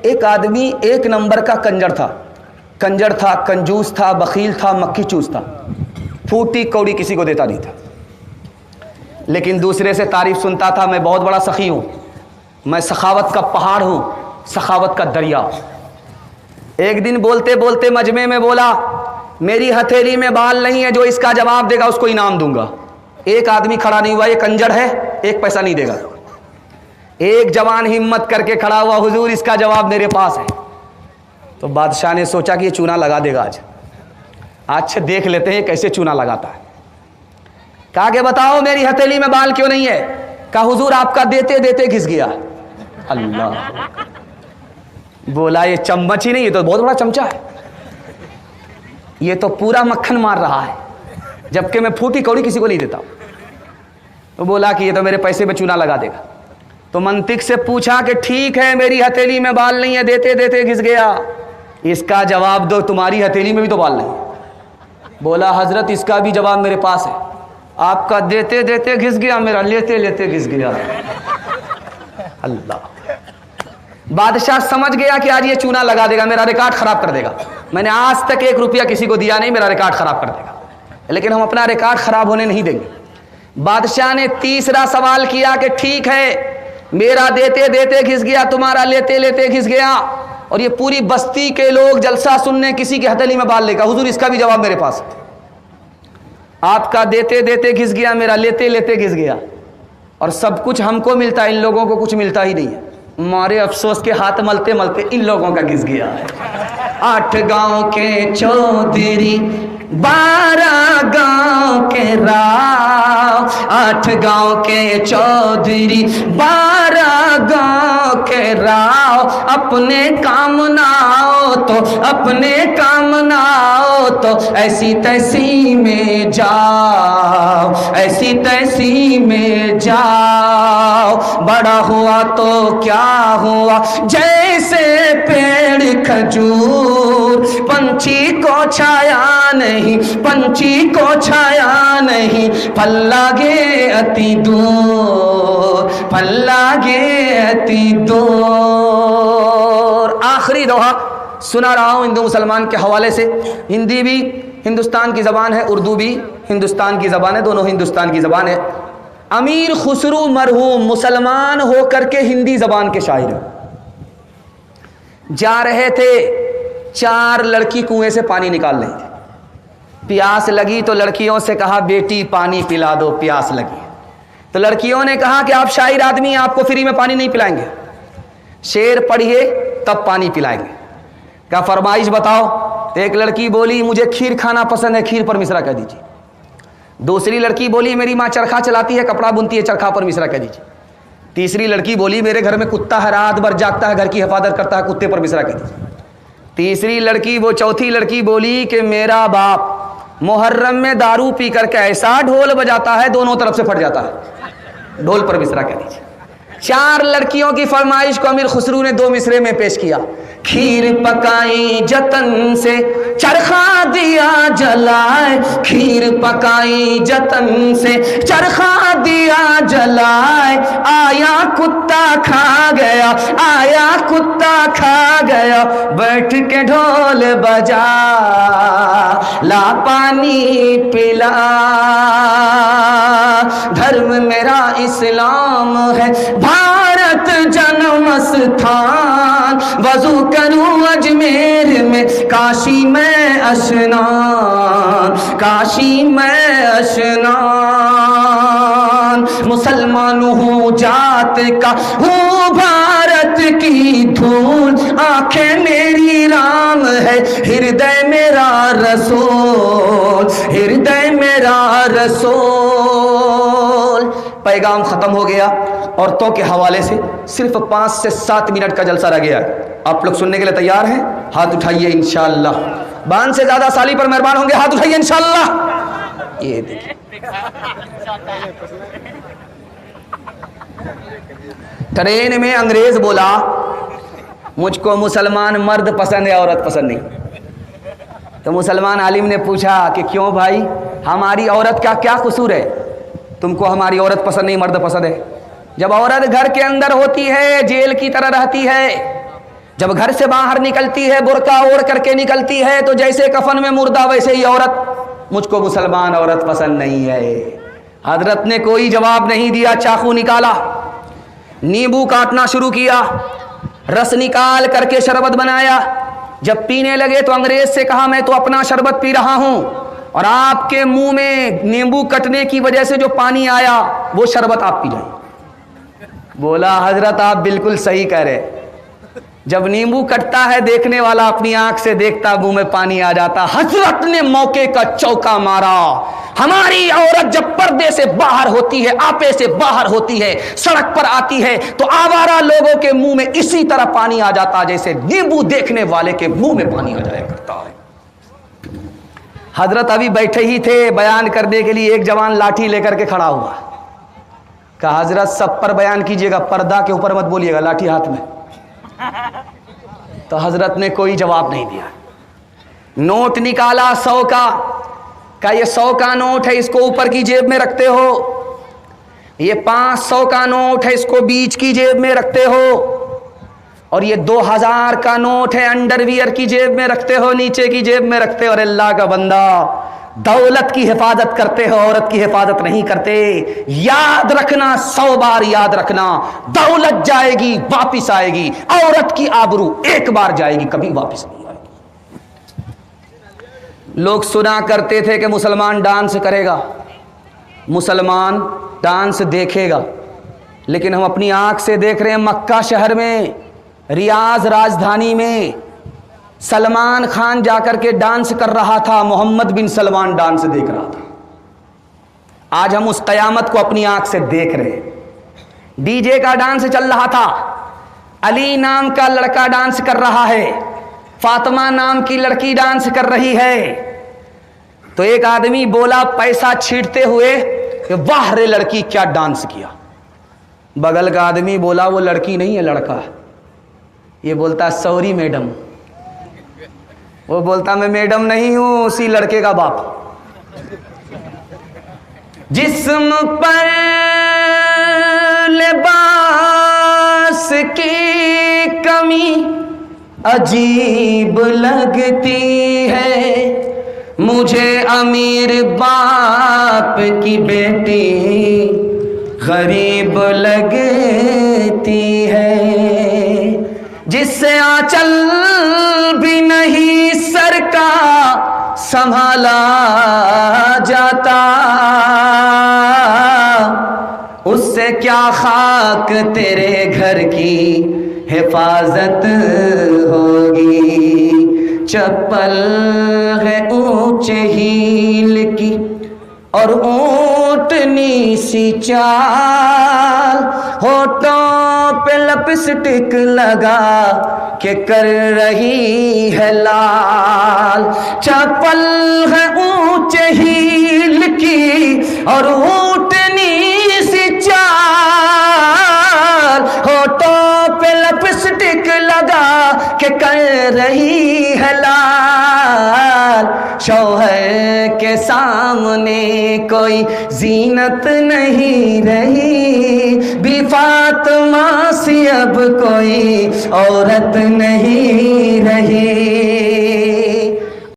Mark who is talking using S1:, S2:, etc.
S1: एक आदमी एक नंबर का कंजर था, कंजूस था, बखील था, मक्खी चूस था, फूटी कौड़ी किसी को देता नहीं था, लेकिन दूसरे से तारीफ सुनता था, मैं बहुत बड़ा सखी हूँ, मैं सखावत का पहाड़ हूँ, सखावत का दरिया। एक दिन बोलते बोलते मजमे में बोला, मेरी हथेली में बाल नहीं है, जो इसका जवाब देगा उसको इनाम दूंगा। एक आदमी खड़ा नहीं हुआ, ये कंजर है, एक पैसा नहीं देगा। एक जवान हिम्मत करके खड़ा हुआ, हुजूर इसका जवाब मेरे पास है। तो बादशाह ने सोचा कि ये चूना लगा देगा आज देख लेते हैं कैसे चूना लगाता है। कहा कि बताओ मेरी हथेली में बाल क्यों नहीं है? कहा हुजूर आपका देते देते घिस गया। अल्लाह, बोला ये चम्मच ही नहीं, ये तो बहुत बड़ा चमचा है, ये तो पूरा मक्खन मार रहा है, जबकि मैं फूटी कौड़ी किसी को नहीं देता। तो बोला कि ये तो मेरे पैसे में चूना लगा देगा। तो मंतिक से पूछा कि ठीक है, मेरी हथेली में बाल नहीं है, देते देते घिस गया, इसका जवाब दो, तुम्हारी हथेली में भी तो बाल नहीं। बोला हजरत इसका भी जवाब मेरे पास है, आपका देते देते घिस गया, मेरा लेते लेते घिस गया। अल्लाह, बादशाह समझ गया कि आज ये चूना लगा देगा, मेरा रिकॉर्ड खराब कर देगा। मैंने आज तक 1 रुपया किसी को दिया नहीं, मेरा रिकॉर्ड खराब कर देगा, लेकिन हम अपना रिकॉर्ड खराब होने नहीं देंगे। बादशाह ने तीसरा सवाल किया कि ठीक है, मेरा देते देते घिस गया, तुम्हारा लेते लेते घिस गया, और ये पूरी बस्ती के लोग जलसा सुनने किसी की हथेली में बाल लेगा, हुजूर इसका भी जवाब मेरे पास है। आपका देते देते घिस गया, मेरा लेते लेते घिस गया, और सब कुछ हमको मिलता है, इन लोगों को कुछ मिलता ही नहीं है। मारे अफसोस के हाथ मलते मलते इन लोगों का घिस गया है। 8 गांव के चौधरी, 12 गांव के राव, 8 गांव के चौधरी, 12 गांव के राव, अपने काम ना आओ तो, अपने काम ना आओ तो ऐसी तैसी में जाओ, ऐसी तैसी में जाओ। बड़ा हुआ तो क्या हुआ, जैसे पेड़ खजूर, पंछी को छाया नहीं, पंछी को छाया नहीं, फल लागे अति दूर, फल लागे अति दूर। आखिरी दोहा सुना रहा हूं हिंदू मुसलमान के हवाले से। हिंदी भी हिंदुस्तान की ज़बान है, उर्दू भी हिंदुस्तान की ज़बान है, दोनों हिंदुस्तान की ज़बान है। अमीर खुसरू मरहूम मुसलमान होकर के हिंदी ज़बान के शायर जा रहे थे, 4 लड़की कुएं से पानी निकाल रही थी। प्यास लगी तो लड़कियों से कहा बेटी पानी पिला दो, प्यास लगी। तो लड़कियों ने कहा कि आप शायर आदमी हैं, आपको फ्री में पानी नहीं पिलाएंगे, शेर पढ़िए तब पानी पिलाएंगे। क्या फरमाइश बताओ? तो एक लड़की बोली मुझे खीर खाना पसंद है, खीर पर मिश्रा कह दीजिए। दूसरी लड़की बोली मेरी माँ चरखा चलाती है, कपड़ा बुनती है, चरखा पर मिश्रा कह दीजिए। तीसरी लड़की बोली मेरे घर में कुत्ता है, रात भर जागता है, घर की हिफाजत करता है, कुत्ते पर मिश्रा कह दीजिए। चौथी लड़की बोली कि मेरा बाप मुहर्रम में दारू पी करके ऐसा ढोल बजाता है, दोनों तरफ से फट जाता है, ढोल पर मिश्रा कह दीजिए। 4 लड़कियों की फरमाइश को अमीर खुसरू ने 2 मिसरे में पेश किया। खीर पकाई जतन से, चरखा दिया जलाए, खीर पकाई जतन से, चरखा दिया जलाए, आया कुत्ता खा गया, आया कुत्ता खा गया, बैठ के ढोल बजा, ला पानी पिला। धर्म मेरा इस्लाम है, भारत जन्म स्थान, वजू करूं अजमेर में, काशी में अशनान, काशी में अशनान। मुसलमान हूँ जात का, हूँ भारत की धूल, आंखें मेरी राम है, हृदय मेरा रसूल, हृदय मेरा रसूल। पैगाम खत्म हो गया। औरतों के हवाले से सिर्फ 5 से 7 मिनट का जलसा रह गया। आप लोग सुनने के लिए तैयार हैं? हाथ उठाइए इंशाअल्लाह। बान से ज्यादा साली पर मेहरबान होंगे, हाथ उठाइए इंशाअल्लाह। ये देखिए, ट्रेन में अंग्रेज बोला मुझको मुसलमान मर्द पसंद है, औरत पसंद नहीं। तो मुसलमान आलिम ने पूछा कि क्यों भाई, हमारी औरत का क्या कसूर है, तुमको हमारी औरत पसंद नहीं, मर्द पसंद है? जब औरत घर के अंदर होती है जेल की तरह रहती है, जब घर से बाहर निकलती है बुर्का ओढ़ करके निकलती है तो जैसे कफन में मुर्दा वैसे ही औरत, मुझको मुसलमान औरत पसंद नहीं है। हजरत ने कोई जवाब नहीं दिया, चाकू निकाला, नींबू काटना शुरू किया, रस निकाल करके शरबत बनाया। जब पीने लगे तो अंग्रेज से कहा मैं तो अपना शरबत पी रहा हूं और आपके मुंह में नींबू कटने की वजह से जो पानी आया वो शरबत आप पी जाए। बोला हजरत आप बिल्कुल सही कह रहे, जब नींबू कटता है देखने वाला अपनी आंख से देखता मुंह में पानी आ जाता। हजरत ने मौके का चौका मारा। हमारी औरत जब पर्दे से बाहर होती है, आपे से बाहर होती है, सड़क पर आती है तो आवारा लोगों के मुंह में इसी तरह पानी आ जाता जैसे नींबू देखने वाले के मुंह में पानी आ जाया करता है। हजरत अभी बैठे ही थे, बयान करने के लिए एक जवान लाठी लेकर के खड़ा हुआ। कहा हजरत सब पर बयान कीजिएगा, पर्दा के ऊपर मत बोलिएगा, लाठी हाथ में। तो हजरत ने कोई जवाब नहीं दिया। नोट निकाला 100 का ये 100 का नोट है, इसको ऊपर की जेब में रखते हो। ये 500 का नोट है, इसको बीच की जेब में रखते हो। और ये 2000 का नोट है, अंडरवियर की जेब में रखते हो, नीचे की जेब में रखते हो। और अल्लाह का बंदा, दौलत की हिफाजत करते हो, औरत की हिफाजत नहीं करते। याद रखना, 100 बार याद रखना, दौलत जाएगी वापिस आएगी, औरत की आबरू एक बार जाएगी कभी वापिस नहीं आएगी। लोग सुना करते थे कि मुसलमान डांस करेगा, मुसलमान डांस देखेगा, लेकिन हम अपनी आंख से देख रहे हैं मक्का शहर में, रियाज राजधानी में सलमान खान जाकर के डांस कर रहा था, मोहम्मद बिन सलमान डांस देख रहा था। आज हम उस कयामत को अपनी आंख से देख रहे हैं। डीजे का डांस चल रहा था, अली नाम का लड़का डांस कर रहा है, फातिमा नाम की लड़की डांस कर रही है। तो एक आदमी बोला पैसा छींटते हुए कि वाह रे लड़की क्या डांस किया। बगल का आदमी बोला वो लड़की नहीं है लड़का है। ये बोलता सॉरी मैडम। वो बोलता मैं मैडम नहीं हूं, उसी लड़के का बाप। जिस्म पर लिबास की कमी अजीब लगती है, मुझे अमीर बाप की बेटी गरीब लगती है। जिससे आंचल भी नहीं सर का संभाला जाता, उससे क्या खाक तेरे घर की हिफाजत होगी। चप्पल है ऊंचे हील की और ऊंटनी सी चाल, होठों पे लिपस्टिक लगा के कर रही है लाल। चप्पल है ऊंचे हील की और ऊंटनी सी चाल, होठों पे लिपस्टिक लगा के कर रही है लाल। शौहर के सामने कोई जीनत नहीं रही, भी फातिमा सी अब कोई औरत नहीं रही।